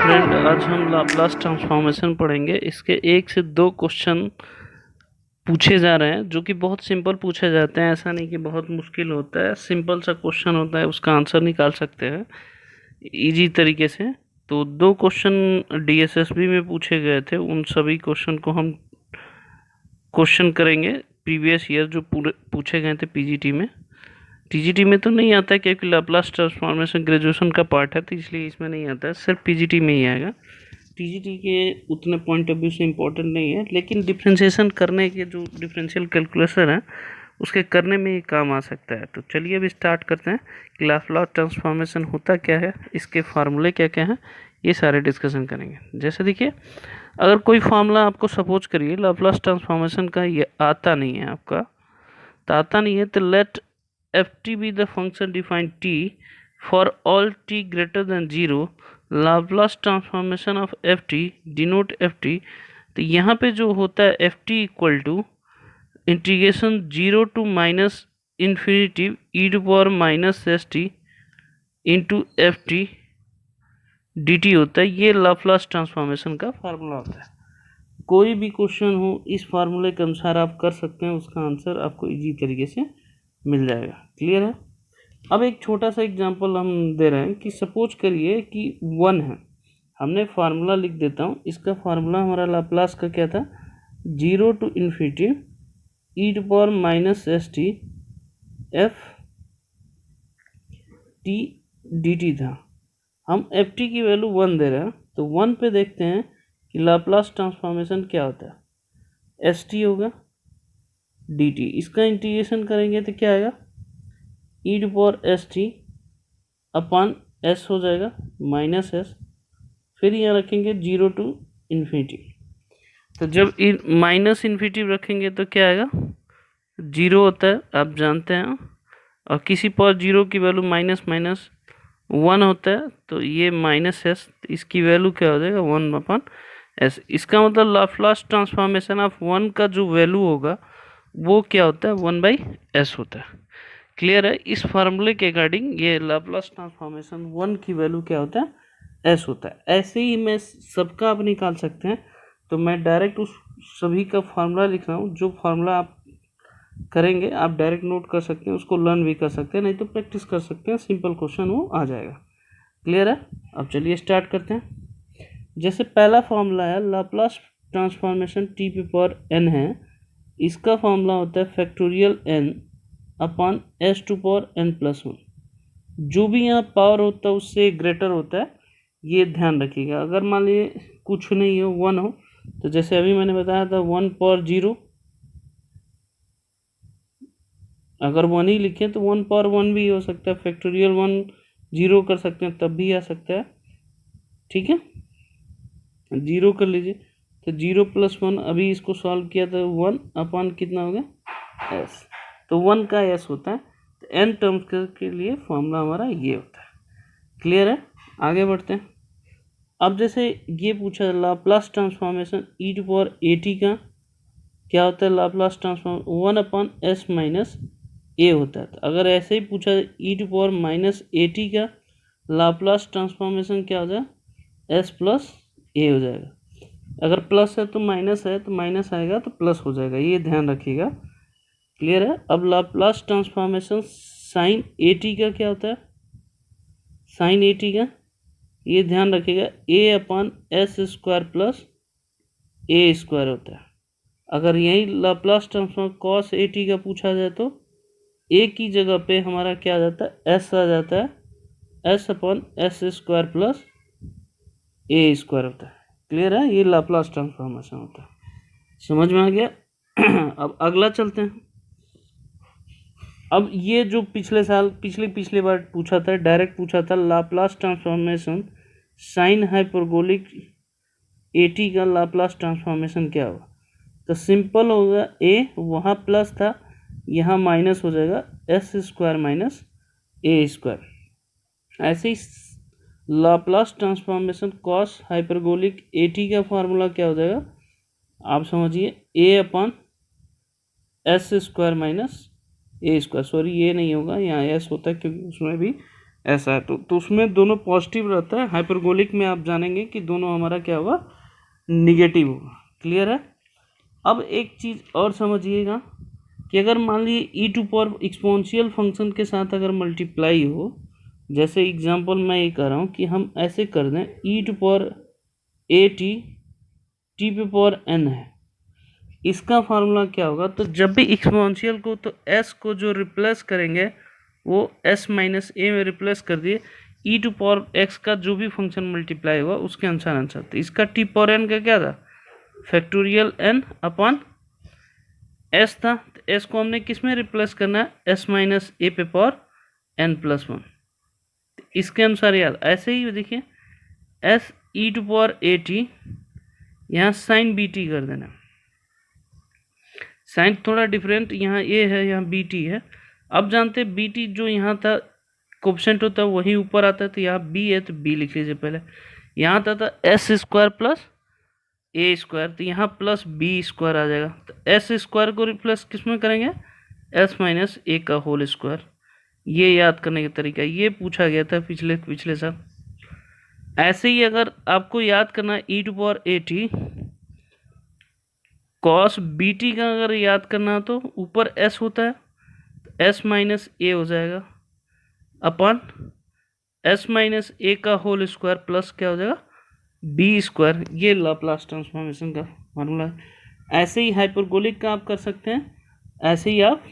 Friend, आज हम Laplace transformation पढ़ेंगे। इसके 1 से 2 क्वेश्चन पूछे जा रहे हैं जो कि बहुत सिंपल पूछे जाते हैं। ऐसा नहीं कि बहुत मुश्किल होता है, सिंपल सा क्वेश्चन होता है, उसका आंसर निकाल सकते हैं इजी तरीके से। तो 2 क्वेश्चन डीएसएसबी में पूछे गए थे, उन सभी क्वेश्चन को हम क्वेश्चन करेंगे प्रीवियस ईयर जो पूरे पूछे गए थे पीजीटी में। टीजीटी में तो नहीं आता है क्योंकि लाप्लास ट्रांसफॉर्मेशन ग्रेजुएशन का पार्ट है, तो इसलिए इसमें नहीं आता है, सिर्फ पीजीटी में ही आएगा। टीजीटी के उतने पॉइंट ऑफ व्यू से इम्पोर्टेंट नहीं है, लेकिन डिफ्रेंशिएशन करने के जो डिफरेंशियल कैलकुलेशन है उसके करने में ये काम आ सकता है। तो चलिए अभी स्टार्ट करते हैं कि लाप्लास ट्रांसफॉर्मेशन होता क्या है, इसके फार्मूले क्या क्या हैं, ये सारे डिस्कशन करेंगे। जैसे देखिए, अगर कोई फार्मूला आपको सपोज करिए लाप्लास ट्रांसफॉर्मेशन का ये आता नहीं है, आपका तो आता नहीं है, तो let f t be the function defined t for all t greater than 0 Laplace transformation of f t denote f t. तो यहाँ पे जो होता है f t equal to integration 0 to minus infinity e to power minus s t into f t d t होता है। ये Laplace transformation का फार्मूला होता है। कोई भी क्वेश्चन हो इस फार्मूले के अनुसार आप कर सकते हैं, उसका आंसर आपको इजी तरीके से मिल जाएगा। क्लियर है। अब एक छोटा सा एग्जांपल हम दे रहे हैं कि सपोज करिए कि 1 है, हमने फार्मूला लिख देता हूँ। इसका फार्मूला हमारा लाप्लास का क्या था, 0 to infinity e to power minus s t f t d t था। हम एफ टी की वैल्यू 1 दे रहे हैं, तो 1 पे देखते हैं कि लाप्लास ट्रांसफॉर्मेशन क्या होता है। एस टी होगा डी टी, इसका इंटीग्रेशन करेंगे तो क्या आएगा, E to power S T upon S हो जाएगा माइनस एस, फिर यहाँ रखेंगे 0 टू इन्फिनिटी। तो जब माइनस इन्फिनिटी रखेंगे तो क्या आएगा, 0 होता है, आप जानते हैं। और किसी पर 0 की वैल्यू माइनस माइनस 1 होता है, तो ये माइनस एस, इसकी वैल्यू क्या हो जाएगा, 1 अपॉन एस। इसका मतलब लाप्लास ट्रांसफॉर्मेशन ऑफ 1 का जो वैल्यू होगा वो क्या होता है, 1/s होता है। क्लियर है। इस फार्मूले के अकॉर्डिंग ये लाप्लास ट्रांसफॉर्मेशन 1 की वैल्यू क्या होता है, s होता है। ऐसे ही मैं सबका आप निकाल सकते हैं, तो मैं डायरेक्ट उस सभी का फार्मूला लिख रहा हूँ। जो फार्मूला आप करेंगे आप डायरेक्ट नोट कर सकते हैं, उसको लर्न भी कर सकते हैं, नहीं तो प्रैक्टिस कर सकते हैं, सिंपल क्वेश्चन वो आ जाएगा। क्लियर है। अब चलिए स्टार्ट करते हैं। जैसे पहला फार्मूला है लाप्लास ट्रांसफॉर्मेशन टी पे पावर n है, इसका फार्मूला होता है factorial n upon s to power n plus 1। जो भी यहाँ पावर होता है उससे ग्रेटर होता है, ये ध्यान रखिएगा। अगर मान लीजिए कुछ नहीं हो, 1 हो, तो जैसे अभी मैंने बताया था 1 पावर 0, अगर 1 ही लिखें तो 1 पावर 1 भी हो सकता है, फैक्टोरियल 1 0 कर सकते हैं तब भी आ सकता है। ठीक है, 0 कर लीजिए, तो 0 प्लस 1, अभी इसको सॉल्व किया तो 1 अपॉन कितना हो गया, एस। तो 1 का एस होता है। तो एन टर्म्स के लिए फॉर्मूला हमारा ये होता है। क्लियर है। आगे बढ़ते हैं। अब जैसे ये पूछा Laplace transformation E to power A T का क्या होता है, Laplace transform 1 upon S minus A होता है। तो अगर ऐसे ही पूछा E to power minus A T का लाप्लास ट्रांसफॉर्मेशन क्या हो जाएगा, एस प्लस ए हो जाएगा। अगर प्लस है तो माइनस है, तो माइनस आएगा तो प्लस हो जाएगा, ये ध्यान रखिएगा। क्लियर है। अब Laplace transformation sine a T का क्या होता है, साइन ए टी का ये ध्यान रखिएगा, ए upon S square plus A square होता है। अगर यही Laplace transform cos A T का पूछा जाए तो ए की जगह पे हमारा क्या आ जाता है, एस आ जाता है, S upon S square plus A square होता है। क्लियर है। ये लाप्लास ट्रांसफॉर्मेशन होता है, समझ में आ गया। अब अगला चलते हैं। अब ये जो पिछले बार पूछा था, डायरेक्ट पूछा था Laplace transformation sine hyperbolic A T का लाप्लास ट्रांसफॉर्मेशन क्या होगा। तो सिंपल होगा, ए वहाँ प्लस था, यहाँ माइनस हो जाएगा, S square minus A square. ऐसे ही Laplace transformation cos hyperbolic A T का फार्मूला क्या हो जाएगा, आप समझिए, A upon S square minus A square. Sorry, ये नहीं होगा, यहाँ एस होता है क्योंकि उसमें भी ऐसा है तो उसमें दोनों पॉजिटिव रहता है, हाइपरबोलिक में आप जानेंगे कि दोनों हमारा क्या होगा, निगेटिव होगा। क्लियर है। अब एक चीज़ और समझिएगा कि अगर मान लीजिए e to power exponential function के साथ अगर मल्टीप्लाई हो, जैसे एग्जांपल मैं ये कर रहा हूँ कि हम ऐसे कर दें e to power A t पे पावर n है, इसका फार्मूला क्या होगा, तो जब भी एक्सपोनेंशियल को तो s को जो रिप्लेस करेंगे वो s माइनस ए में रिप्लेस कर दिए, e टू पावर x का जो भी फंक्शन मल्टीप्लाई हुआ उसके अनुसार तो इसका t पावर n का क्या था, फैक्टोरियल n अपॉन s था, तो s को हमने किस में रिप्लेस करना है, s माइनस ए पे पावर n प्लस वन, इसके अनुसार याद। ऐसे ही देखिए s e to power A t, यहाँ साइन बी टी कर देना, साइन थोड़ा डिफरेंट, यहाँ ए है यहाँ बी टी है। अब जानते हैं बी टी जो यहाँ था कोफिशिएंट होता है वही ऊपर आता है, तो यहाँ बी है तो बी लिख लीजिए पहले। यहाँ आता था S square plus A square, तो यहाँ प्लस बी स्क्वायर आ जाएगा, तो एस स्क्वायर को रिप्लेस किस में करेंगे, एस माइनस ए का होल स्क्वायर। ये याद करने का तरीका, ये पूछा गया था पिछले साल। ऐसे ही अगर आपको याद करना E to power A T cos B T का अगर याद करना तो ऊपर एस होता है, एस माइनस ए हो जाएगा अपन एस माइनस ए का होल स्क्वायर प्लस क्या हो जाएगा, बी स्क्वायर। ये लाप्लास ट्रांसफॉर्मेशन का फार्मूला है। ऐसे ही हाइपरबोलिक का आप कर सकते हैं, ऐसे ही आप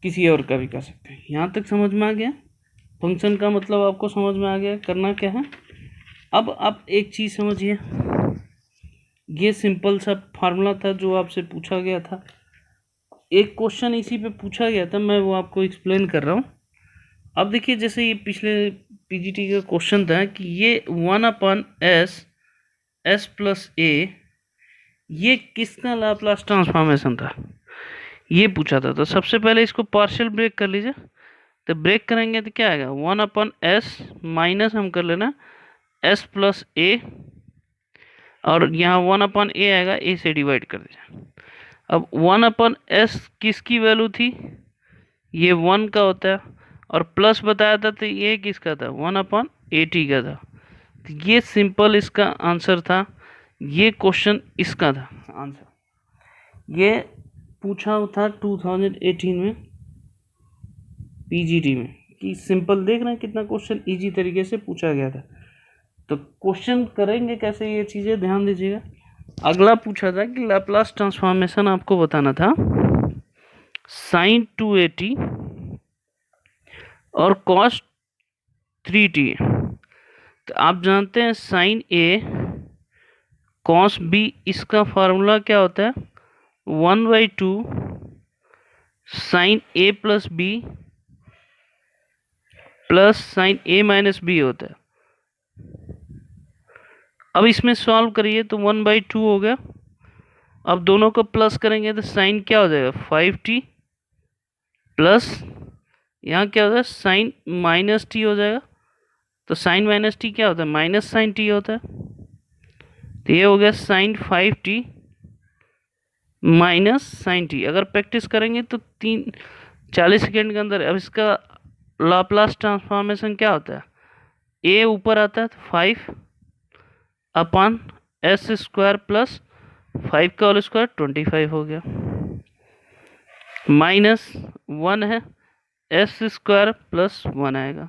किसी और का भी कर सकते हैं। यहाँ तक समझ में आ गया, फंक्शन का मतलब आपको समझ में आ गया करना क्या है। अब आप एक चीज़ समझिए, ये सिंपल सा फार्मूला था जो आपसे पूछा गया था, एक क्वेश्चन इसी पे पूछा गया था, मैं वो आपको एक्सप्लेन कर रहा हूँ। अब देखिए जैसे ये पिछले पीजीटी का क्वेश्चन था कि ये 1/s प्लस ए, ये किसका लाप्लास ट्रांसफॉर्मेशन था, ये पूछा था। तो सबसे पहले इसको पार्शियल ब्रेक कर लीजिए, तो ब्रेक करेंगे तो क्या आएगा, 1/s माइनस हम कर लेना s प्लस ए, और यहाँ 1/a आएगा, a से डिवाइड कर दीजिए। अब 1/s किसकी वैल्यू थी, ये 1 का होता है, और प्लस बताया था तो ये किसका था, 1/80 का था। तो ये सिंपल इसका आंसर था, ये क्वेश्चन इसका था आंसर। ये पूछा था 2018 में पीजीटी में, कि सिंपल देख रहे हैं कितना क्वेश्चन इजी तरीके से पूछा गया था। तो क्वेश्चन करेंगे कैसे, ये चीज़ें ध्यान दीजिएगा। अगला पूछा था कि लाप्लास ट्रांसफॉर्मेशन आपको बताना था साइन 280 और कॉस 3t। तो आप जानते हैं साइन ए कॉस बी, इसका फार्मूला क्या होता है, 1/2 साइन ए प्लस बी प्लस साइन ए माइनस बी होता है। अब इसमें सॉल्व करिए तो 1/2 हो गया, अब दोनों को प्लस करेंगे तो साइन क्या हो जाएगा, 5t प्लस यहाँ क्या होता है साइन माइनस टी हो जाएगा, तो साइन माइनस टी क्या होता है, माइनस साइन टी होता है। तो ये हो गया sine 5t minus sine t. अगर प्रैक्टिस करेंगे तो 40 सेकेंड के अंदर। अब इसका लाप्लास ट्रांसफॉर्मेशन क्या होता है, ए ऊपर आता है तो 5 अपॉन एस स्क्वायर प्लस 5 का होल स्क्वायर 25 हो गया, माइनस 1 है, एस स्क्वायर प्लस 1 आएगा।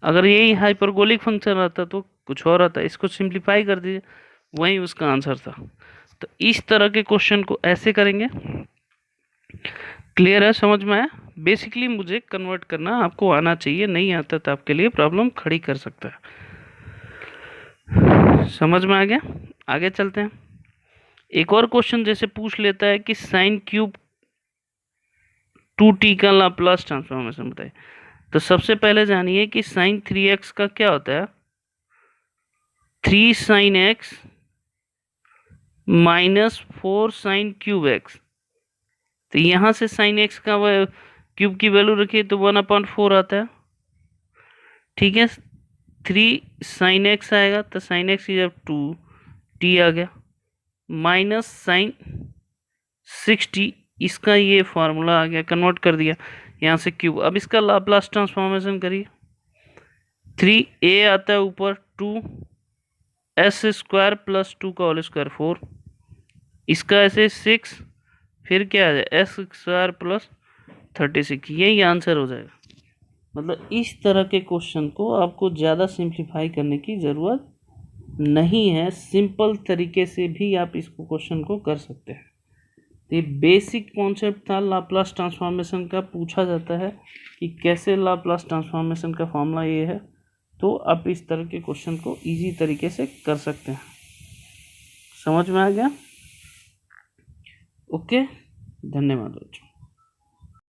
अगर यही हाइपरबोलिक फंक्शन रहता तो कुछ और आता, इसको सिंप्लीफाई कर दीजिए, वही उसका आंसर था। तो इस तरह के क्वेश्चन को ऐसे करेंगे। क्लियर है, समझ में आया। बेसिकली मुझे कन्वर्ट करना आपको आना चाहिए, नहीं आता तो आपके लिए प्रॉब्लम खड़ी कर सकता है। समझ में आ गया, आगे चलते हैं। एक और क्वेश्चन जैसे पूछ लेता है कि साइन क्यूब 2t का लाप्लास ट्रांसफॉर्मेशन बताइए। तो सबसे पहले जानिए कि साइन 3x का क्या होता है, 3 sine x minus 4 sine cube x। तो यहाँ से साइन x का क्यूब की वैल्यू रखिए तो 1/4 आता है, ठीक है। 3 साइन x आएगा तो साइन x जब 2t आ गया, माइनस साइन 6t, इसका ये फार्मूला आ गया, कन्वर्ट कर दिया। यहाँ से क्यूब। अब इसका लाप्लास ट्रांसफॉर्मेशन करिए। 3a आता है ऊपर, 2s² प्लस 2 का होल स्क्वायर 4, इसका ऐसे 6, फिर क्या है s² प्लस 36, यही आंसर हो जाएगा। मतलब इस तरह के क्वेश्चन को आपको ज़्यादा सिंप्लीफाई करने की ज़रूरत नहीं है, सिंपल तरीके से भी आप इसको क्वेश्चन को कर सकते हैं। तो ये बेसिक कॉन्सेप्ट था लाप्लास ट्रांसफॉर्मेशन का। पूछा जाता है कि कैसे लाप्लास ट्रांसफॉर्मेशन का फॉर्मूला ये है, तो आप इस तरह के क्वेश्चन को इजी तरीके से कर सकते हैं। समझ में आ गया? ओके, धन्यवाद बच्चों।